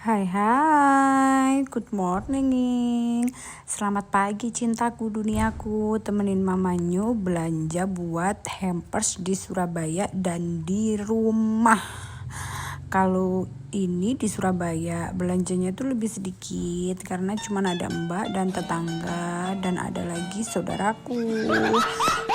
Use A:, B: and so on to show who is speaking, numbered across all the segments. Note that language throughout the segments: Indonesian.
A: Hai hai, good morning. Selamat pagi cintaku duniaku. Temenin mamanyu belanja buat hampers di Surabaya dan di rumah. Kalau ini di Surabaya belanjanya tuh lebih sedikit karena cuma ada mbak dan tetangga dan ada lagi saudaraku.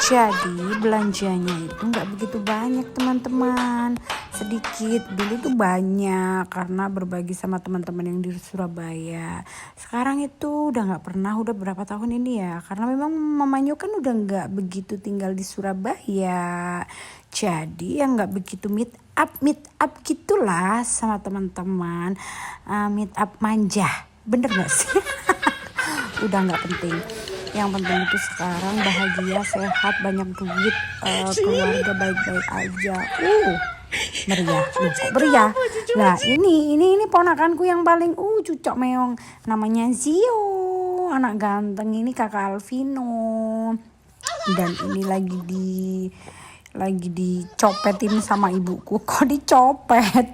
A: Jadi belanjanya itu nggak begitu banyak teman-teman, sedikit. Dulu tuh banyak karena berbagi sama teman-teman yang di Surabaya. Sekarang itu udah nggak pernah, udah berapa tahun ini ya, karena memang mamanya kan udah nggak begitu tinggal di Surabaya. Jadi yang nggak begitu meet up gitulah sama teman-teman, meet up manja, bener nggak sih? Udah nggak penting. Yang penting itu sekarang bahagia, sehat, banyak duit, keluarga baik-baik aja. Meriah, kok meriah. Nah ini ponakanku yang paling cucok meong, namanya Zio, anak ganteng ini kakak Alvino. Dan ini lagi dicopetin sama ibuku. Kok dicopet?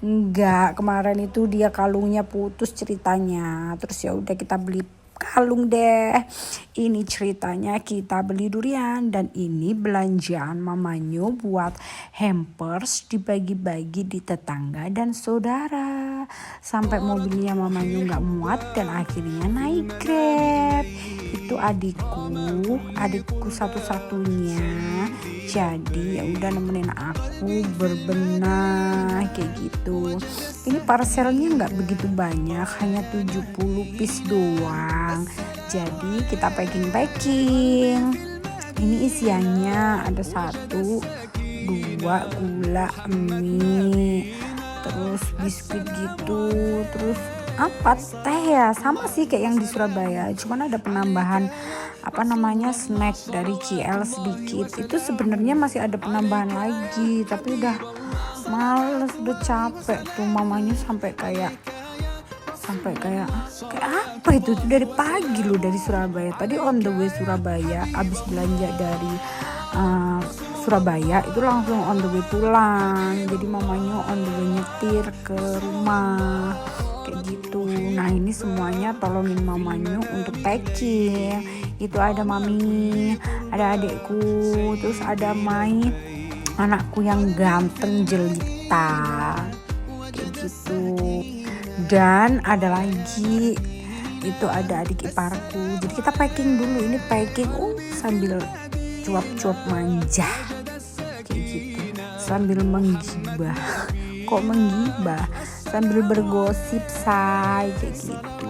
A: Enggak, kemarin itu dia kalungnya putus ceritanya. Terus ya udah kita beli kalung deh. Ini ceritanya kita beli durian dan ini belanjaan mamanyu buat hampers dibagi-bagi di tetangga dan saudara. Sampai mobilnya mamanyu nggak muat dan akhirnya naik Grab. Itu adikku satu-satunya. Jadi ya udah nemenin aku berbenah kayak gitu. Ini parcelnya nggak begitu banyak, hanya 70 piece doang. Jadi kita packing. Ini isiannya ada 1, 2 gula, mie, terus biskuit gitu, terus teh ya, sama sih kayak yang di Surabaya, cuman ada penambahan snack dari KL sedikit. Itu sebenarnya masih ada penambahan lagi, tapi udah males, udah capek tuh mamanya sampai kayak apa itu tuh dari pagi loh, dari Surabaya. Tadi on the way Surabaya, abis belanja dari Surabaya itu langsung on the way pulang. Jadi mamanya on the way nyetir ke rumah kayak gitu. Nah ini semuanya tolongin mamanya untuk packing. Itu ada mami, ada adekku, terus ada Mai, anakku yang ganteng jelita kayak gitu. Dan ada lagi itu ada adik iparku. Jadi kita packing dulu. Ini packing sambil cuap-cuap manja kayak gitu, sambil menggibah. Kok menggibah? Sambil bergosip say kayak gitu.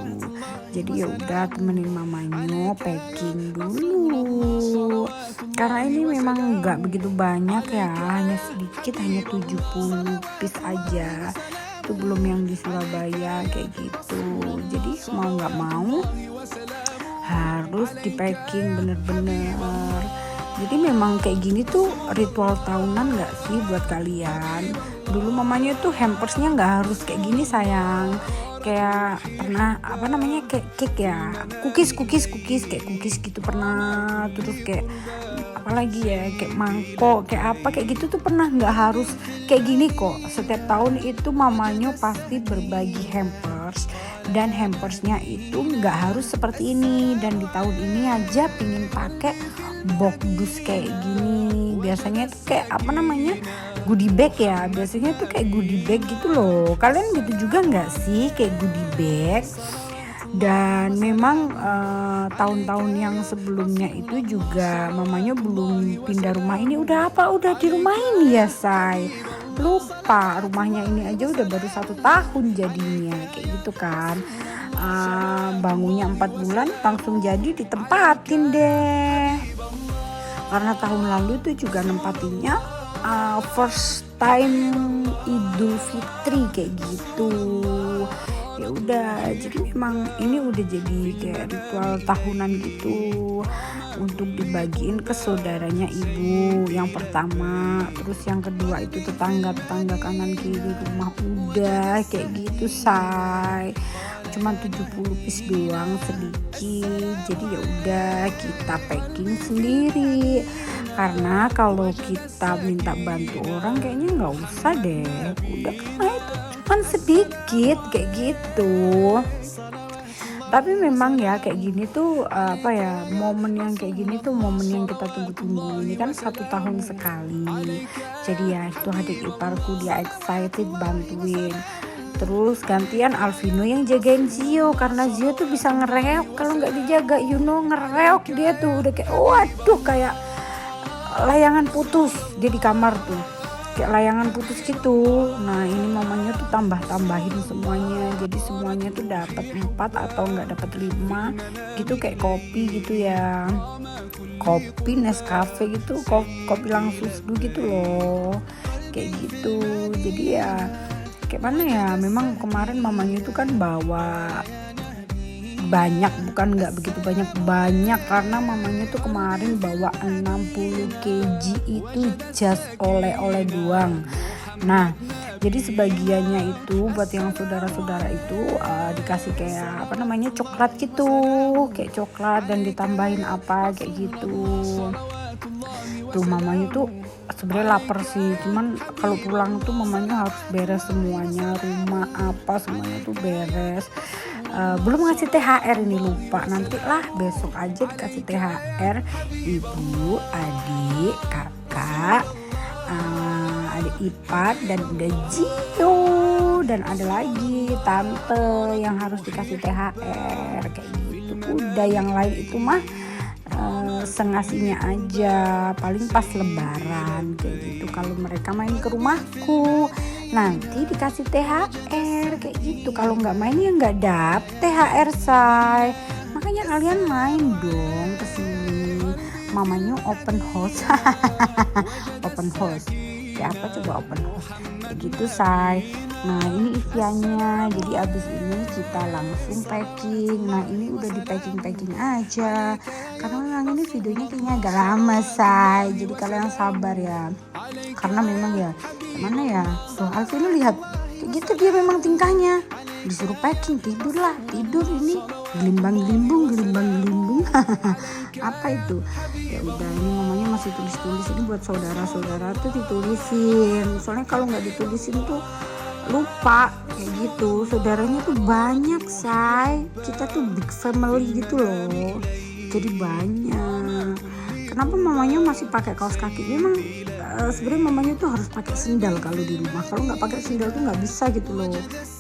A: Jadi ya udah temenin mamanya packing dulu. Karena ini memang nggak begitu banyak ya, hanya sedikit, hanya 70 piece aja. Itu belum yang di Surabaya kayak gitu. Jadi mau nggak mau harus di packing bener-bener. Jadi memang kayak gini tuh ritual tahunan nggak sih buat kalian? Dulu mamanya tuh hampersnya nggak harus kayak gini sayang. Kayak pernah kayak cake ya, cookies kayak cookies gitu pernah. Terus kayak apalagi ya, kayak mangkok, kayak gitu tuh pernah. Nggak harus kayak gini kok. Setiap tahun itu mamanya pasti berbagi hampers, dan hampersnya itu nggak harus seperti ini. Dan di tahun ini aja pingin pakai box dus kayak gini. Biasanya itu kayak goodie bag ya. Biasanya itu kayak goodie bag gitu loh. Kalian gitu juga nggak sih, kayak goodie bag? Dan memang tahun-tahun yang sebelumnya itu juga mamanya belum pindah rumah ini. Udah di rumah ini ya say? Lupa, rumahnya ini aja udah baru 1 tahun jadinya kayak gitu kan. Bangunnya 4 bulan langsung jadi ditempatin deh. Karena tahun lalu tuh juga nempatinnya first time Idul Fitri kayak gitu. Ya udah, jadi memang ini udah jadi kayak ritual tahunan gitu untuk dibagiin ke saudaranya ibu yang pertama. Terus yang kedua itu tetangga kanan kiri rumah, udah kayak gitu say. cuma 70 piece doang, sedikit. Jadi ya udah kita packing sendiri, karena kalau kita minta bantu orang kayaknya nggak usah deh, udah karena itu cuman sedikit kayak gitu. Tapi memang ya kayak gini tuh apa ya, momen yang kayak gini tuh momen yang kita tunggu-tunggu. Ini kan 1 tahun sekali, jadi ya itu adik iparku dia excited bantuin. Terus gantian Alvino yang jagain Zio, karena Zio tuh bisa ngereok kalau nggak dijaga, ngereok dia tuh udah kayak waduh, kayak layangan putus dia di kamar tuh, kayak layangan putus gitu. Nah ini mamanya tuh tambahin semuanya, jadi semuanya tuh dapat 4 atau nggak dapat 5 gitu, kayak kopi gitu ya, kopi Nescafe gitu, kopi langsung gitu loh, kayak gitu. Jadi ya kayak mana ya, memang kemarin mamanya itu kan bawa banyak, bukan nggak begitu banyak karena mamanya tuh kemarin bawa 60 kg itu just oleh-oleh doang. Nah jadi sebagiannya itu buat yang saudara-saudara itu dikasih kayak apa namanya, coklat gitu, kayak coklat dan ditambahin apa kayak gitu. Tuh mamanya tuh sebenarnya lapar sih, cuman kalau pulang tuh mamanya harus beres semuanya, rumah apa semuanya tuh beres. Belum ngasih THR, ini lupa, nanti lah besok aja dikasih THR ibu, adik, kakak, adik ipar, dan udah Gio, dan ada lagi tante yang harus dikasih THR kayak gitu. Udah yang lain itu mah sengasihnya aja, paling pas lebaran kayak gitu. Kalau mereka main ke rumahku nanti dikasih THR kayak gitu, kalau nggak main ya nggak dapet THR say. Makanya kalian main dong ke sini, mamanya open house. Open house ya, apa coba open house kayak gitu say. Nah ini isiannya, jadi abis ini kita langsung packing. Nah ini udah di packing aja, karena memang ini videonya kayaknya agak lama say, jadi kalian sabar ya, karena memang ya gimana ya, tuh Alvino lihat kayak gitu, dia memang tingkahnya disuruh packing tidur ini gelimbang-gelimbung. Apa itu ya udah, ini mamanya masih tulis ini buat saudara-saudara tuh ditulisin, soalnya kalau nggak ditulisin tuh lupa kayak gitu. Saudaranya tuh banyak say, kita tuh big family gitu loh, jadi banyak. Kenapa mamanya masih pakai kaos kaki? Memang sebenarnya mamanya tuh harus pakai sendal kalau di rumah. Kalau nggak pakai sendal tuh nggak bisa gitu loh.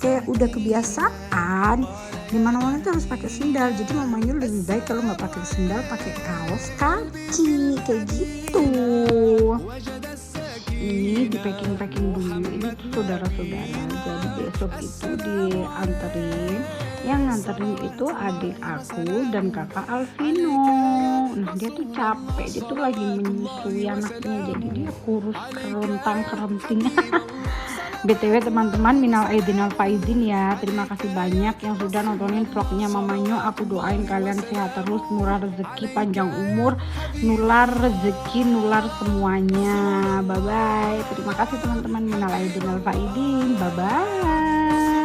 A: Kayak udah kebiasaan, dimana-mana tuh harus pakai sendal. Jadi mamanya lebih baik kalau nggak pakai sendal, pakai kaos kaki kayak gitu. Ini di packing dulu. Ini tuh saudara-saudara. Jadi besok itu dianterin. Yang nganterin itu adik aku dan kakak Alvino. Nah dia tuh capek, dia tuh lagi menyusui anaknya, jadi dia kurus kerentang-kerenting. BTW teman-teman, minal aidin wal faizin ya, terima kasih banyak yang sudah nontonin vlognya Mamanyo. Aku doain kalian sehat terus, murah rezeki, panjang umur, nular rezeki, nular semuanya. Bye bye, terima kasih teman-teman, minal aidin wal faizin, bye bye.